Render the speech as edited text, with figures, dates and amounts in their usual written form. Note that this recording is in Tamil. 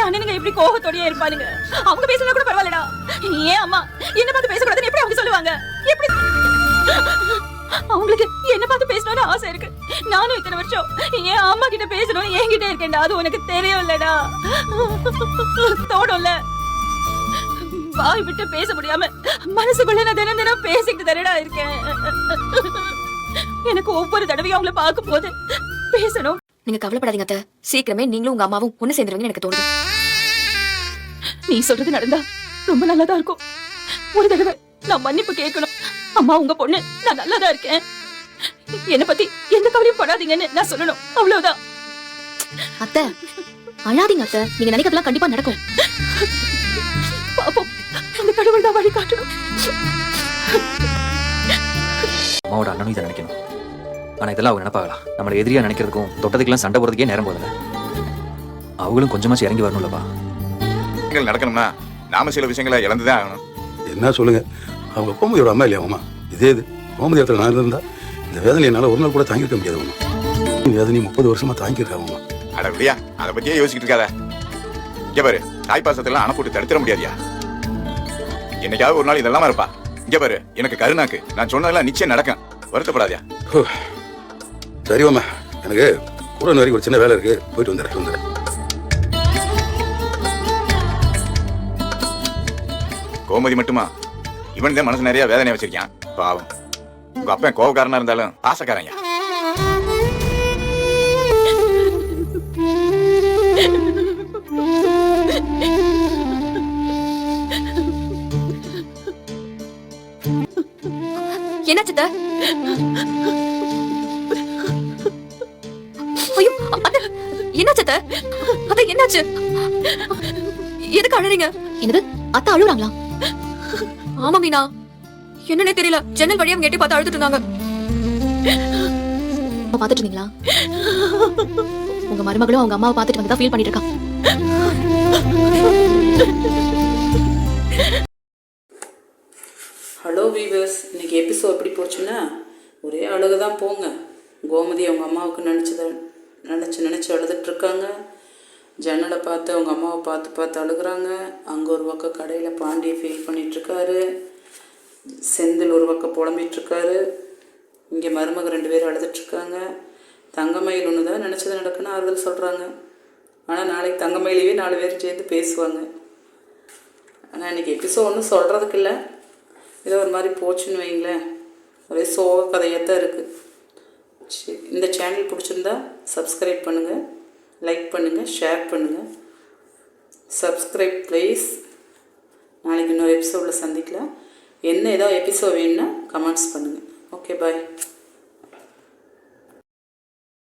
என் அண்ணனுங்க எப்படி கோபத்தோடயே இருப்பானுங்க? அவங்க பேசினா கூட பரவாயில்லடா. ஏன் அம்மா என்ன பார்த்து பேசக்கூடாதுன்னு எப்படி அவங்க சொல்லுவாங்க? எப்படி அவங்களுக்கு என்ன பார்த்து பேசணும்னு ஆசை இருக்கு. நானும் இத்தனை வருஷம் என் அம்மா கிட்ட பேசணும்னு என்கிட்ட இருக்கேன்டா. அது உனக்கு தெரியும்லடா, தோணும்ல. வாய் விட்டு பேச முடியாம மனசுக்குள்ள நான் தினம் தினம் பேசிக்கிட்டு தரடா இருக்கேன். எனக்கு ஒவ்வொரு தடவையும் அவங்கள பார்க்கும் போது பேசணும். நீங்க கவலைப்படாதீங்க அத்தை, சீக்கிரமே நீங்களும் உங்க அம்மாவும் ஒண்ணு சேர்ந்துருவீங்கன்னு எனக்கு தோணுது. நீ சொல்றது நடந்தா ரொம்ப நல்லாதான் இருக்கும். ஒரு தடவை நான் மன்னிப்பு கேட்கணும். அம்மா உங்க பொண்ணு, நான் நல்லாதான் இருக்கேன், என்ன பத்தி எந்த கவலையும் படாதீங்கன்னு நான் சொல்லணும். அவ்வளவுதான். அத்தை அழாதீங்க அத்தை, நீங்க நினைக்கிறதுலாம் கண்டிப்பா நடக்கும். பாப்போம், அந்த கடவுள் தான் வழி காட்டணும். அம்மாவோட அண்ணனும் இதை நினைக்கணும். ஆனா இதெல்லாம் அவங்க நினைப்பாங்களா? நம்மளை எதிரியா நினைக்கிறதுக்கும் தொட்டதுக்கெல்லாம் சண்டை போறதுக்கே நேரம் போதில்ல. அவங்களும் கொஞ்சமாச்சு இறங்கி வரணும்லப்பா. நடக்கணும்னா நாம சில விஷயங்களை இழந்துதான் ஆகணும். என்ன சொல்லுங்க, அவங்க கோமதியோட அம்மா இல்லையா அம்மா? இதே இது கோமதி இடத்துல நான் இருந்தா இந்த வேதனை என்னால ஒரு நாள் கூட தாங்கிருக்க முடியாது அம்மா. வேதனை 30 வருஷமா தாங்கிருக்காங்க. அட விடியா, அதை பத்தியே யோசிக்கிட்டு இருக்காத. இங்க பாரு, தாய் பாசத்தெல்லாம் அணை போட்டு தடுத்துட முடியாதியா. என்னைக்காவது ஒரு நாள் இதெல்லாம் இருப்பா. இங்க பாரு, எனக்கு கருணாக்கு நான் சொன்னதெல்லாம் நிச்சயம் நடக்கும், வருத்தப்படாதியா. சரி அம்மா, எனக்கு கூட வரைக்கும் ஒரு சின்ன வேலை இருக்கு, போயிட்டு வந்துடுறேன். கோமதி மட்டுமா, இவன் தான் மனசு நிறைய வேதனை வச்சிருக்கான். பாவம், உங்க அப்பா கோபக்காரனா இருந்தாலும் பாசக்காரங்க. என்னாச்சு அத்தை? ஐயோ அத்தை, என்னாச்சு அத்தை? அத்தை என்னாச்சு? எதுக்கு அழறீங்க? என்னது அத்தை அழுறாங்களா? ஆமா மீனா, என்னன்னே தெரியல, ஜன்னல் வழியா எட்டி பார்த்து அழுதுட்டு இருந்தாங்க. பாத்துட்டு இருந்தீங்களா? உங்க மருமகளும் அவங்க அம்மாவை பாத்துட்டு வந்து ஃபீல் பண்ணிட்டு இருக்கா. ஹலோ வீவர்ஸ், இன்றைக்கி எபிசோட் எப்படி போச்சுன்னா ஒரே அழுகு தான் போங்க. கோமதி அவங்க அம்மாவுக்கு நினச்சி அழுதுட்ருக்காங்க. ஜன்னலை பார்த்து அவங்க அம்மாவை பார்த்து அழுகுறாங்க. அங்கே ஒரு பக்கம் கடையில் பாண்டியை ஃபீல் பண்ணிகிட்ருக்காரு. செந்தில் ஒரு பக்கம் புலம்பிகிட்ருக்காரு. இங்கே மருமக 2 பேரும் அழுதுட்ருக்காங்க. தங்கமயில் ஒன்று தான் நினச்சது நடக்குன்னு ஆறுதல் சொல்கிறாங்க. ஆனால் நாளைக்கு தங்கமயிலேயே 4 பேர் சேர்ந்து பேசுவாங்க. ஆனால் இன்றைக்கி எபிசோட் ஒன்றும் சொல்கிறதுக்கு இல்லை, ஏதோ ஒரு மாதிரி போச்சுன்னு வைங்களேன். ஒரே சோக கதையாக தான் இருக்குது. இந்த சேனல் பிடிச்சிருந்தா சப்ஸ்கிரைப் பண்ணுங்கள், லைக் பண்ணுங்கள், ஷேர் பண்ணுங்கள். Subscribe please. நாளைக்கு இன்னொரு எபிசோடில் சந்திக்கலாம். என்ன ஏதாவது எபிசோட் வேணும்னா கமெண்ட்ஸ் பண்ணுங்கள். ஓகே, பாய்.